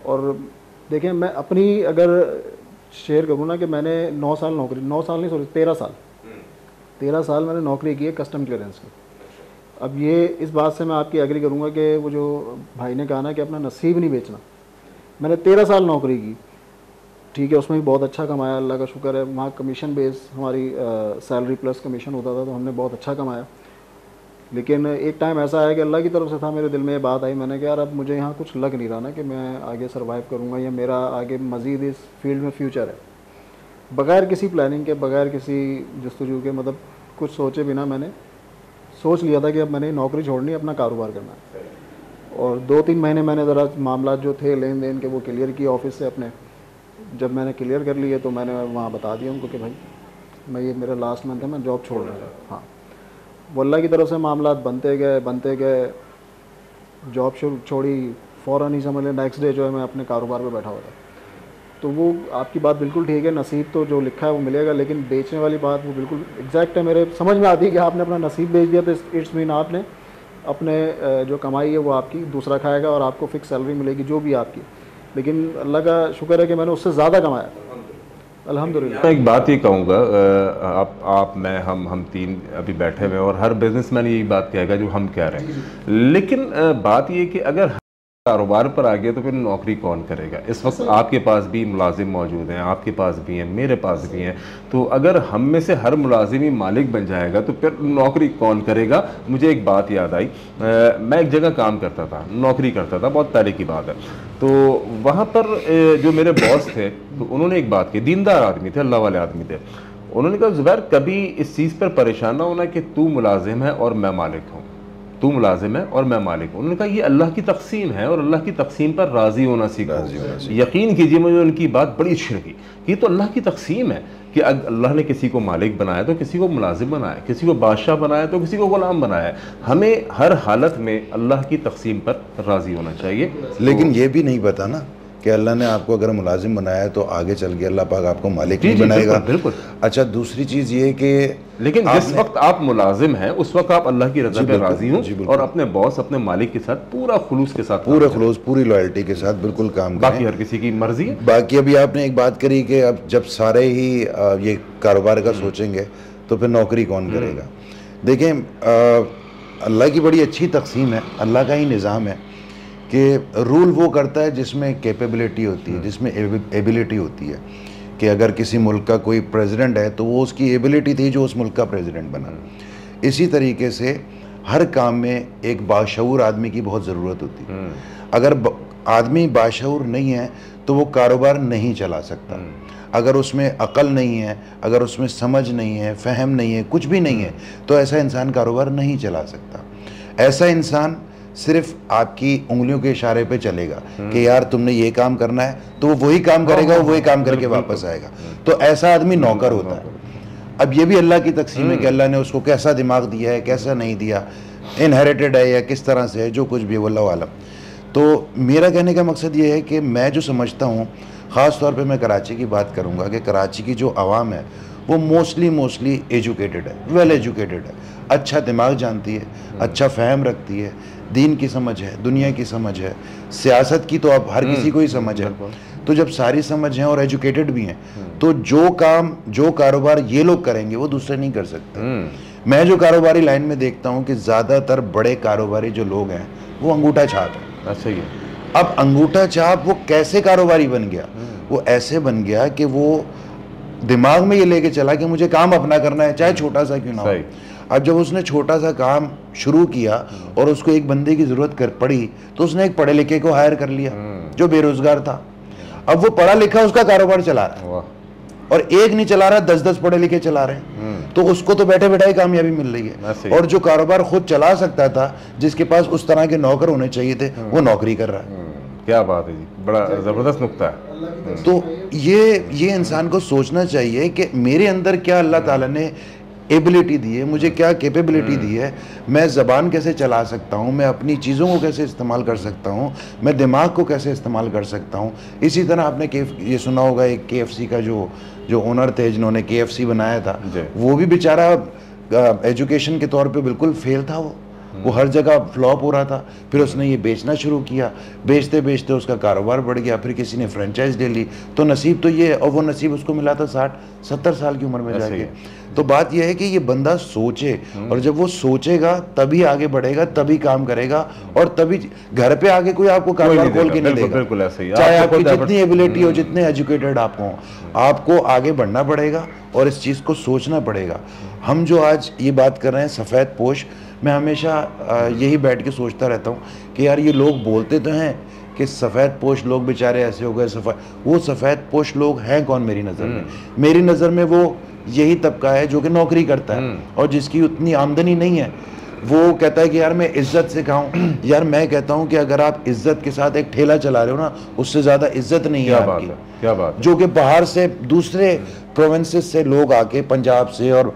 और देखें, मैं अपनी अगर शेयर करूँ ना, कि मैंने 9 साल नौकरी, 9 साल नहीं सॉरी 13 साल मैंने नौकरी की है कस्टम क्लियरेंस की। अब ये इस बात से मैं आपकी एग्री करूँगा कि वो जो भाई ने कहा ना कि अपना नसीब नहीं बेचना, मैंने 13 साल नौकरी की, ठीक है, उसमें भी बहुत अच्छा कमाया, अल्लाह का शुक्र है। वहाँ कमीशन बेस हमारी सैलरी प्लस कमीशन होता था, तो हमने बहुत अच्छा कमाया। लेकिन एक टाइम ऐसा आया कि अल्लाह की तरफ से था, मेरे दिल में ये बात आई, मैंने कहा यार अब मुझे यहाँ कुछ लग नहीं रहा ना कि मैं आगे सर्वाइव करूँगा या मेरा आगे मज़ीद इस फील्ड में फ्यूचर है। बग़ैर किसी प्लानिंग के, बग़ैर किसी जस्तजू के, मतलब कुछ सोचे बिना मैंने सोच लिया था कि अब मैंने नौकरी छोड़नी, अपना कारोबार करना है। और 2-3 महीने मैंने ज़रा मामला जो थे लेन देन के वो क्लियर किए ऑफिस से अपने, जब मैंने क्लियर कर लिया तो मैंने वहाँ बता दिया उनको कि भाई मैं ये मेरा लास्ट मंथ है, मैं जॉब छोड़ रहा हूँ। हाँ, वो अल्लाह की तरफ से मामला बनते गए, जॉब छोड़ी, फ़ौरन ही समझ लें नेक्स्ट डे जो है मैं अपने कारोबार पे बैठा हुआ था। तो वो आपकी बात बिल्कुल ठीक है, नसीब तो जो लिखा है वो मिलेगा, लेकिन बेचने वाली बात वो बिल्कुल एग्जैक्ट है, मेरे समझ में आती है कि आपने अपना नसीब बेच दिया तो इट्स मीन आपने अपने जो कमाई है वो आपकी दूसरा खाएगा और आपको फिक्स सैलरी मिलेगी जो भी आपकी। लेकिन अल्लाह का शुक्र है कि मैंने उससे ज़्यादा कमाया, अल्हम्दुलिल्लाह। मैं एक बात ये कहूँगा, आप मैं हम तीन अभी बैठे हुए हैं और हर बिजनेसमैन यही बात कहेगा जो हम कह रहे हैं, लेकिन बात ये कि अगर कारोबार पर आ गया तो फिर नौकरी कौन करेगा। इस वक्त आपके पास भी मुलाजिम मौजूद हैं, आपके पास भी हैं, मेरे पास भी हैं, तो अगर हम में से हर मुलाजिम ही मालिक बन जाएगा तो फिर नौकरी कौन करेगा। मुझे एक बात याद आई, मैं एक जगह काम करता था, नौकरी करता था, बहुत पहले की बात है। तो वहाँ पर जो मेरे बॉस थे तो उन्होंने एक बात की, दीनदार आदमी थे, अल्लाह वाले आदमी थे। उन्होंने कहा ज़ुबैर कभी इस चीज़ पर परेशान ना होना कि तू मुलाजिम है और मैं मालिक हूँ, तू मुलाजिम है और मैं मालिक हूँ। उन्होंने कहा ये अल्लाह की तकसीम है और अल्लाह की तकसीम पर राज़ी होना सीखो। यकीन कीजिए मुझे उनकी बात बड़ी अच्छी लगी, ये तो अल्लाह की तकसीम है कि अल्लाह ने किसी को मालिक बनाया तो किसी को मुलाजिम बनाया, किसी को बादशाह बनाया तो किसी को गुलाम बनाया। हमें हर हालत में अल्लाह की तकसीम पर राज़ी होना चाहिए। लेकिन ये भी नहीं पता ना कि अल्लाह ने आपको अगर मुलाजिम बनाया तो आगे चल के अल्लाह पाक आपको मालिक नहीं बनाएगा। बिल्कुल। अच्छा, दूसरी चीज़ ये कि लेकिन जिस वक्त आप मुलाजिम हैं उस वक्त आप अल्लाह की रज़ा पे राज़ी हों और अपने बॉस, अपने मालिक के साथ पूरा खुलूस के साथ, पूरे खुलूस, पूरी लॉयल्टी के साथ बिल्कुल काम करें। बाकी हर किसी की मर्जी है। बाकी अभी आपने एक बात करी कि अब जब सारे ही ये कारोबार का सोचेंगे तो फिर नौकरी कौन करेगा। देखें, अल्लाह की बड़ी अच्छी तकसीम है, अल्लाह का ही निज़ाम है कि रूल वो करता है जिसमें कैपेबिलिटी होती है, जिसमें एबिलिटी होती है। कि अगर किसी मुल्क का कोई प्रेसिडेंट है तो वो उसकी एबिलिटी थी जो उस मुल्क का प्रेसिडेंट बना। इसी तरीके से हर काम में एक बाशऊर आदमी की बहुत ज़रूरत होती है। अगर आदमी बाशऊर नहीं है तो वो कारोबार नहीं चला सकता। अगर उसमें अक़ल नहीं है, अगर उसमें समझ नहीं है, फ़हम नहीं है, कुछ भी नहीं है, तो ऐसा इंसान कारोबार नहीं चला सकता। ऐसा इंसान सिर्फ आपकी उंगलियों के इशारे पे चलेगा कि यार तुमने ये काम करना है, तो वो वही काम करेगा, वो वही काम करके वापस आएगा। तो ऐसा आदमी नौकर होता है। अब ये भी अल्लाह की तकसीम है कि अल्लाह ने उसको कैसा दिमाग दिया है, कैसा नहीं दिया, इनहेरिटेड है या किस तरह से है, जो कुछ भी, वल्लाहु आलम। तो मेरा कहने का मकसद ये है कि मैं जो समझता हूँ, ख़ास तौर पे मैं कराची की बात करूँगा कि कराची की जो आवाम है वो मोस्टली एजुकेटेड है, वेल एजुकेटेड है, अच्छा दिमाग जानती है, अच्छा फ़हम रखती है, दीन की समझ है, दुनिया की समझ है, सियासत की तो अब हर किसी को ही समझ है। तो जब सारी समझ है और एजुकेटेड भी हैं तो जो काम, जो कारोबार ये लोग करेंगे वो दूसरे नहीं कर सकते। मैं जो कारोबारी लाइन में देखता हूँ कि ज़्यादातर बड़े कारोबारी जो लोग हैं वो अंगूठा छाप है। अच्छा ही। अब अंगूठा छाप वो कैसे कारोबारी बन गया? वो ऐसे बन गया कि वो दिमाग में ये लेके चला कि मुझे काम अपना करना है, चाहे छोटा सा क्यों ना हो। अब जब उसने छोटा सा काम शुरू किया और उसको एक बंदे की जरूरत कर पड़ी तो उसने एक पढ़े लिखे को हायर कर लिया जो बेरोजगार था। अब वो पढ़ा लिखा उसका कारोबार चला रहा है और एक नहीं चला रहा, 10-10 पढ़े लिखे चला रहे हैं। तो उसको तो बैठे बैठे ही कामयाबी मिल रही है। और जो कारोबार खुद चला सकता था, जिसके पास उस तरह के नौकर होने चाहिए थे, वो नौकरी कर रहा है। क्या बात है जी, बड़ा ज़बरदस्त नुक्ता है। तो ये इंसान को सोचना चाहिए कि मेरे अंदर क्या अल्लाह ताला ने एबिलिटी दी है, मुझे क्या कैपेबिलिटी दी है, मैं ज़बान कैसे चला सकता हूँ, मैं अपनी चीज़ों को कैसे इस्तेमाल कर सकता हूँ, मैं दिमाग को कैसे इस्तेमाल कर सकता हूँ। इसी तरह आपने ये सुना होगा एक KFC का जो ओनर थे जिन्होंने KFC बनाया था, वो भी बेचारा एजुकेशन के तौर पे बिल्कुल फेल था। वो हर जगह फ्लॉप हो रहा था। फिर उसने ये बेचना शुरू किया, बेचते बेचते उसका कारोबार बढ़ गया, फिर किसी ने फ्रेंचाइज ले ली। तो नसीब तो ये, और वो नसीब उसको मिला था 60-70 साल की उम्र में जाके। तो बात यह है कि ये बंदा सोचे, और जब वो सोचेगा तभी आगे बढ़ेगा, तभी काम करेगा, और तभी घर पे आगे कोई आपको कारोबार खोल के नहीं देगा। बिल्कुल ऐसे ही, चाहे आपकी जितनी एबिलिटी हो, जितने एजुकेटेड आप हो, आपको आगे बढ़ना पड़ेगा और इस चीज़ को सोचना पड़ेगा। हम जो आज ये बात कर रहे हैं सफ़ेद पोश, मैं हमेशा यही बैठ के सोचता रहता हूँ कि यार ये लोग बोलते तो हैं कि सफ़ेद पोश लोग बेचारे ऐसे हो गए, वो सफ़ेद पोश लोग हैं कौन मेरी नज़र में? मेरी नज़र में वो यही तबका है जो कि नौकरी करता है और जिसकी उतनी आमदनी नहीं है। वो कहता है कि यार मैं इज्जत से खाऊं। यार मैं कहता हूं कि अगर आप इज्जत के साथ एक ठेला चला रहे हो ना, उससे ज़्यादा इज्जत नहीं है आपकी। क्या बात है। जो कि बाहर से दूसरे प्रोविंसेस से लोग आके, पंजाब से और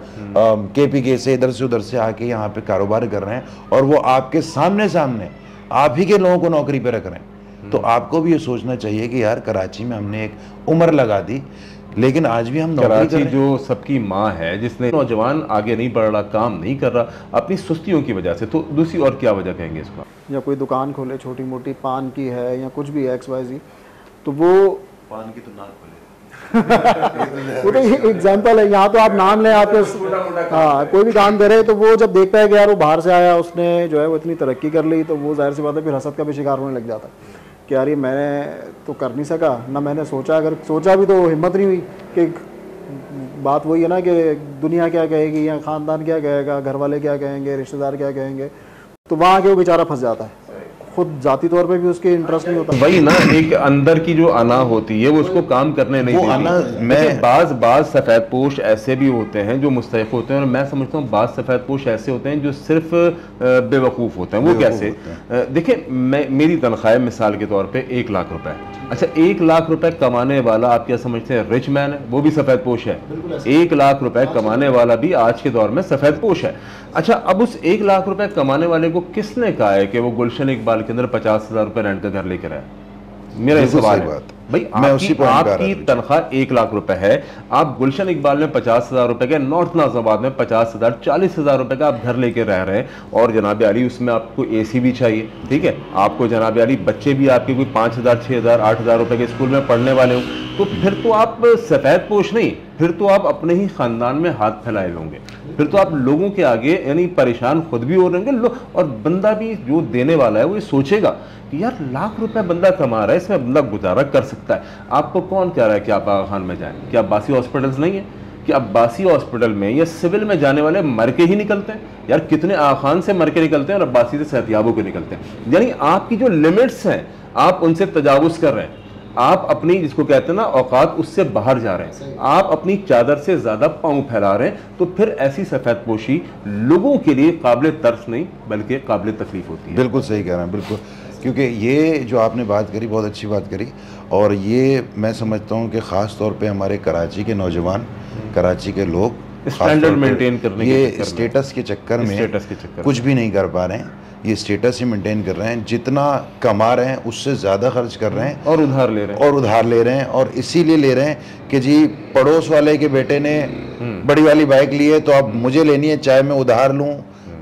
KPK से, इधर से उधर से आके यहाँ पे कारोबार कर रहे हैं, और वो आपके सामने सामने आप ही के लोगों को नौकरी पे रख रहे हैं। तो आपको भी ये सोचना चाहिए कि यार कराची में हमने एक उम्र लगा दी, लेकिन आज भी हम कराची जो सबकी माँ है, जिसने नौजवान आगे नहीं बढ़ रहा, काम नहीं कर रहा अपनी सुस्तियों की वजह से, तो दूसरी और क्या वजह कहेंगे इसका? या कोई दुकान खोले छोटी मोटी, पान की है या कुछ भी है XYZ, तो वो पान की तो ना खोले वो तो एग्जाम्पल है। यहाँ तो आप नाम लें, आपके हाँ कोई भी काम करे तो वो जब देखता है कि यार वो बाहर से आया, उसने जो है वो इतनी तरक्की कर ली, तो वो जाहिर सी बात है फिर हसद का भी शिकार होने लग जाता है कि यार ये मैंने तो कर नहीं सका ना, मैंने सोचा, अगर सोचा भी तो हिम्मत नहीं हुई। कि बात वही है ना कि दुनिया क्या कहेगी, या ख़ानदान क्या कहेगा, घर वाले क्या कहेंगे, रिश्तेदार क्या कहेंगे, तो वहाँ के वो बेचारा फंस जाता है। खुद जाती तौर पे भी उसके इंटरेस्ट नहीं होता। वही ना, एक अंदर की जो अना होती है वो उसको काम करने नहीं देती। मैं बाज सफ़ेदपोश ऐसे भी होते हैं जो मुस्तहिक़ होते हैं, और मैं समझता हूँ बाज सफ़ेदपोश ऐसे होते हैं जो सिर्फ बेवकूफ़ होते हैं। वो कैसे? देखिए, मेरी तनख्वाह मिसाल के तौर पे 1 लाख रुपए। अच्छा, 1 लाख रुपए कमाने वाला आप क्या समझते हैं रिच मैन है? वो भी सफ़ेदपोश है। 1 लाख रुपए कमाने वाला भी आज के दौर में सफ़ेदपोश है। अच्छा, अब उस 1 लाख रुपए कमाने वाले को किसने कहा है कि वो गुलशन इकबाल के अंदर 50,000 रुपए रेंट का घर लेकर आए? मेरा सवाल है भाई, आपकी तनख्वाह 1 लाख रुपए है, आप गुलशन इकबाल में 50,000 रुपए के, नॉर्थ नाज़ाबाद में 50,000 40,000 रुपए का आप घर लेके रह रहे हैं, और जनाब अली उसमें आपको AC भी चाहिए, ठीक है, आपको जनाब अली बच्चे भी आपके कोई 5,000 6,000 8,000 रुपए के स्कूल में पढ़ने वाले हो, तो फिर तो आप सफ़ेदपोश नहीं, फिर तो आप अपने ही खानदान में हाथ फैलाए होंगे, फिर तो आप लोगों के आगे यानी परेशान खुद भी हो रहेंगे, और बंदा भी जो देने वाला है वो ये सोचेगा कि यार लाख रुपए बंदा कमा रहा है, इसमें बंदा गुजारा कर सकता है। आपको कौन कह रहा है कि आप आगा खान में जाएं? क्या अब्बासी हॉस्पिटल्स नहीं है? कि अब्बासी हॉस्पिटल में या सिविल में जाने वाले मर के ही निकलते हैं? यार कितने आगा खान से मर के निकलते हैं और अब्बासी से सेहतियाबों के निकलते हैं। यानी आपकी जो लिमिट्स हैं आप उनसे तजावुज कर रहे हैं, आप अपनी जिसको कहते हैं ना औकात, उससे बाहर जा रहे हैं, आप अपनी चादर से ज्यादा पांव फैला रहे हैं। तो फिर ऐसी सफेदपोशी लोगों के लिए काबिल तर्स नहीं बल्कि काबिल तकलीफ होती है। बिल्कुल सही कह रहे हैं, बिल्कुल, क्योंकि ये जो आपने बात करी बहुत अच्छी बात करी, और ये मैं समझता हूँ कि ख़ास तौर पे हमारे कराची के नौजवान, कराची के लोग स्टैंडर्ड मेंटेन करने ये स्टेटस के चक्कर में कुछ भी नहीं कर पा रहे हैं। ये स्टेटस ही मेंटेन कर रहे हैं, जितना कमा रहे हैं उससे ज़्यादा खर्च कर रहे हैं और उधार ले रहे हैं, और इसीलिए ले रहे हैं कि जी पड़ोस वाले के बेटे ने बड़ी वाली बाइक ली है तो अब मुझे लेनी है, चाहे मैं उधार लूँ,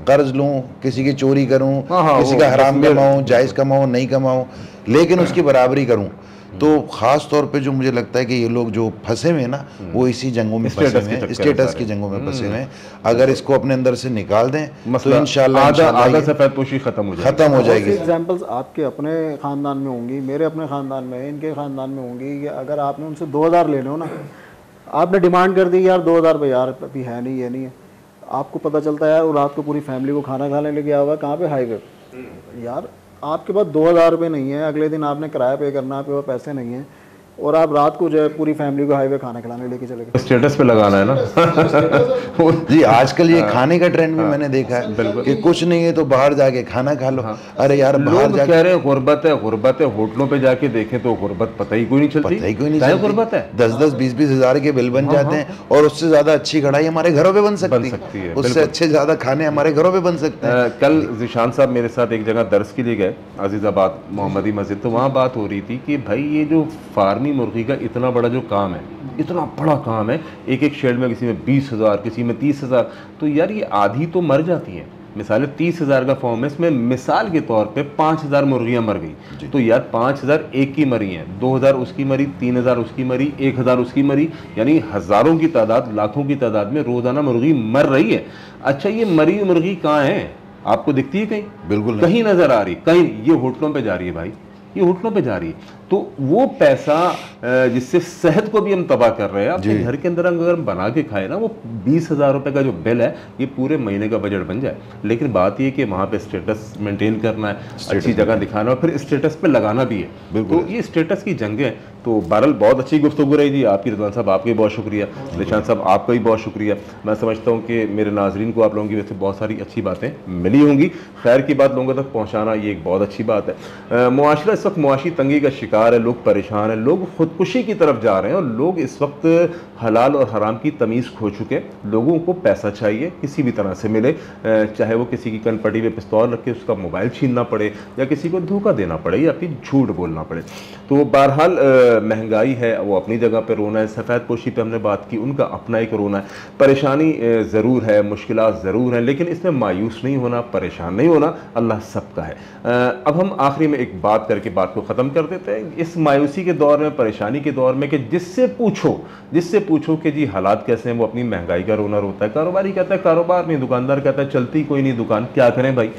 कर्ज लूँ, किसी की चोरी करूँ, किसी का हराम कमाऊँ, जायज़ कमाऊँ, नहीं कमाऊँ, लेकिन उसकी बराबरी करूँ। तो ख़ास तौर पे जो मुझे लगता है कि ये लोग जो फंसे हुए हैं ना, वो इसी जंगों में फंसे हुए हैं, स्टेटस की जंगों में फंसे हुए हैं। अगर इसको अपने अंदर से निकाल दें तो इंशाल्लाह आधा सफेदपोशी खत्म हो जाएगी। एग्जांपल्स आपके अपने ख़ानदान में होंगी, मेरे अपने ख़ानदान में, इनके ख़ानदान में होंगी। कि अगर आपने उनसे 2,000 लेने हो ना, आपने डिमांड कर दी यार 2,000 रुपये, यार अभी है नहीं, ये नहीं है, आपको पता चलता है यार वो रात को पूरी फैमिली को खाना खाने ले गया हुआ कहाँ पे, हाईवे। यार आपके पास 2,000 रुपये नहीं है, अगले दिन आपने किराया पे करना, पे वो पैसे नहीं है, और आप रात को जो है पूरी फैमिली को हाईवे खाना खिलाने लेके चले गए। स्टेटस पे लगाना है ना जी आजकल ये खाने का ट्रेंड भी मैंने देखा है कि कुछ नहीं है तो बाहर जाके खाना खा लो। अरे यार बाहर जाके कह रहे हैं गुर्बत है, गुर्बत है, होटलों पे जाके देखें तो गुर्बत पता ही कोई नहीं चलती, पता ही कोई नहीं चलती। गुर्बत है 10-10 20-20 हज़ार के बिल बन जाते हैं, और उससे ज्यादा अच्छी कढ़ाई हमारे घरों पे बन सकती है, उससे अच्छे ज्यादा खाने हमारे घरों पे बन सकते हैं। कल ज़िशान साहब मेरे साथ एक जगह दर्स के लिए गए, अजीज़ाबाद मोहम्मदी मस्जिद, तो वहाँ बात हो रही थी कि भाई ये जो फार्मी मुर्गी का इतना बड़ा जो काम है, इतना बड़ा काम है, एक एक शेड में किसी में 20,000 किसी में 30,000, तो यार ये आधी तो मर जाती हैं। मिसाल 30,000 का फॉर्म है, इसमें मिसाल के तौर पे 5,000 मुर्गियां मर गई, तो यार 5,000 एक की मरी हैं, 2,000 उसकी मरी, 3,000 उसकी मरी, 1,000 उसकी मरी, यानी हज़ारों की तादाद, लाखों की तादाद में रोज़ाना मुर्गी मर रही है। अच्छा, ये मरी मुर्गी कहाँ है? आपको दिखती है कहीं? बिल्कुल कहीं नज़र आ रही? कहीं? ये होटलों पर जा रही है भाई, ये होटलों पे जा रही है। तो वो पैसा जिससे सेहत को भी हम तबाह कर रहे हैं, अपने घर के अंदर अगर हम बना के खाए ना, वो 20,000 रुपए का जो बिल है ये पूरे महीने का बजट बन जाए। लेकिन बात ये कि वहाँ पे स्टेटस मेंटेन करना है, अच्छी जगह दिखाना, और फिर स्टेटस पे लगाना भी है। तो ये स्टेटस की जंगें तो बहरहाल बहुत अच्छी गुफ्तगू रही जी आपकी। रिजवान साहब आपका भी बहुत शुक्रिया, निशान साहब आपका भी बहुत शुक्रिया। मैं समझता हूँ कि मेरे नाजरीन को आप लोगों की वजह से बहुत सारी अच्छी बातें मिली होंगी। खैर की बात लोगों तक पहुँचाना ये एक बहुत अच्छी बात है। मुआशरा इस वक्त मुआशी तंगी का शिकार है, लोग परेशान हैं, लोग खुदकुशी की तरफ जा रहे हैं और लोग इस वक्त हलाल और हराम की तमीज़ खो चुके हैं। लोगों को पैसा चाहिए, किसी भी तरह से मिले, चाहे वो किसी की कनपटी पे पिस्तौल रख के उसका मोबाइल छीनना पड़े या किसी को धोखा देना पड़े या फिर झूठ बोलना पड़े। तो बहरहाल महंगाई है वो अपनी जगह पर रोना है, सफ़ेद पोशी पे हमने बात की, उनका अपना एक रोना है। परेशानी ज़रूर है, मुश्किलात ज़रूर हैं, लेकिन इसमें मायूस नहीं होना, परेशान नहीं होना, अल्लाह सबका है। अब हम आखिरी में एक बात करके बात को ख़त्म कर देते हैं। इस मायूसी के दौर में, परेशानी के दौर में, कि जिससे पूछो कि जी हालात कैसे हैं, वो अपनी महंगाई का रोना रोता है। कारोबारी कहता है कारोबार नहीं, दुकानदार कहता है चलती कोई नहीं दुकान, क्या करें भाई।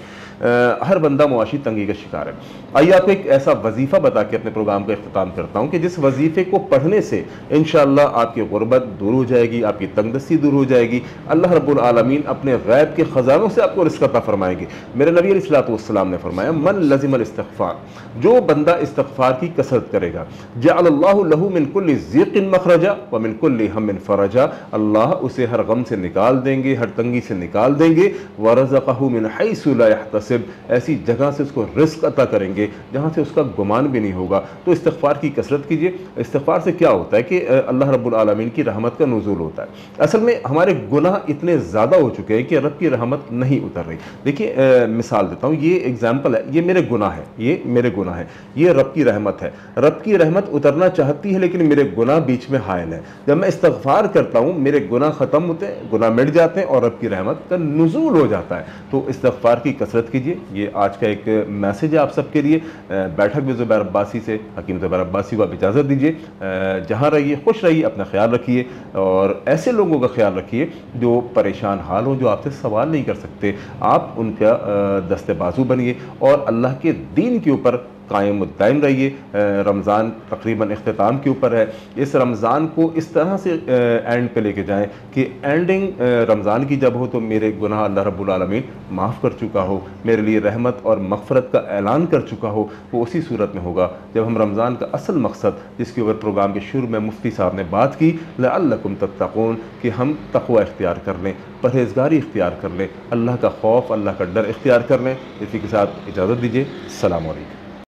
हर बंदा मुआशी तंगी का शिकार है। आइए आपको एक ऐसा वजीफ़ा बता के अपने प्रोग्राम का इख्तिताम करता हूँ कि जिस वजीफ़े को पढ़ने से इंशाअल्लाह आपकी गुर्बत दूर हो जाएगी, आपकी तंगदस्ती दूर हो जाएगी। अल्लाह रब्बुल आलमीन अपने गैब के ख़ज़ानों से आपको रिज़्क़ अता फरमाएंगे। मेरे नबी अलैहिस्सलातु वस्सलाम ने फरमाया, मन लज़िमल इस्तिग़फ़ार, जो बंदा इस्तिग़फ़ार की कसरत करेगा, जअलल्लाहु लहू मिन कुल्लि ज़ीक़िन मख़रजा व मिन कुल्लि हम्मिन फ़रजा, अल्लाह उसे हर गम से निकाल देंगे, हर तंगी से निकाल देंगे। व रज़क़हु मिन हैसु ला यहतसिब, ऐसी जगह से उसको रिस्क अता करेंगे जहाँ से उसका गुमान भी नहीं होगा। तो इस्तिग़फ़ार की कसरत कीजिए। इस्तिग़फ़ार से क्या होता है कि अल्लाह रब्बुल आलमीन की रहमत का नुज़ूल होता है। असल में हमारे गुनाह इतने ज़्यादा हो चुके हैं कि रब की रहमत नहीं उतर रही। देखिए मिसाल देता हूँ, ये एग्जाम्पल है, ये मेरे गुनाह है, ये मेरे गुनाह है, ये रब की रहमत है। रब की रहमत उतरना चाहती है लेकिन मेरे गुनाह बीच में हायल है। जब मैं इस्तिग़फ़ार करता हूँ मेरे गुनाह ख़त्म होते हैं, गुनाह मिट जाते हैं और रब की रहमत का नुज़ूल हो जाता है। तो इस्तिग़फ़ार की कसरत कीजिए। ये आज का एक मैसेज है आप सबके लिए। बैठक में ज़ुबैर अब्बासी से हकीम ज़ुबैर अब्बासी को आप इजाज़त दीजिए। जहाँ रहिए खुश रहिए, अपना ख्याल रखिए और ऐसे लोगों का ख्याल रखिए जो परेशान हाल हों, जो आपसे सवाल नहीं कर सकते। आप उनका दस्ते बाजू बनिए और अल्लाह के दीन के ऊपर कायम दायम रहिए। रमज़ान तकरीबन इख्तिताम के ऊपर है। इस रमज़ान को इस तरह से एंड पे लेके जाएं कि एंडिंग रमज़ान की जब हो तो मेरे गुनाह अल्लाह रब्बुल आलमीन माफ़ कर चुका हो, मेरे लिए रहमत और मग़फ़रत का ऐलान कर चुका हो। वो उसी सूरत में होगा जब हम रमज़ान का असल मकसद, जिसके ऊपर प्रोग्राम के शुरू में मुफ्ती साहब ने बात की, लअल्लकुम तत्तक़ून, कि हम तक़वा इख्तियार कर लें, परहेज़गारी इख्तियार कर लें, अल्लाह का खौफ, अल्लाह का डर इख्तियार कर लें। इसी के साथ इजाज़त दीजिए। अस्सलामु अलैकुम।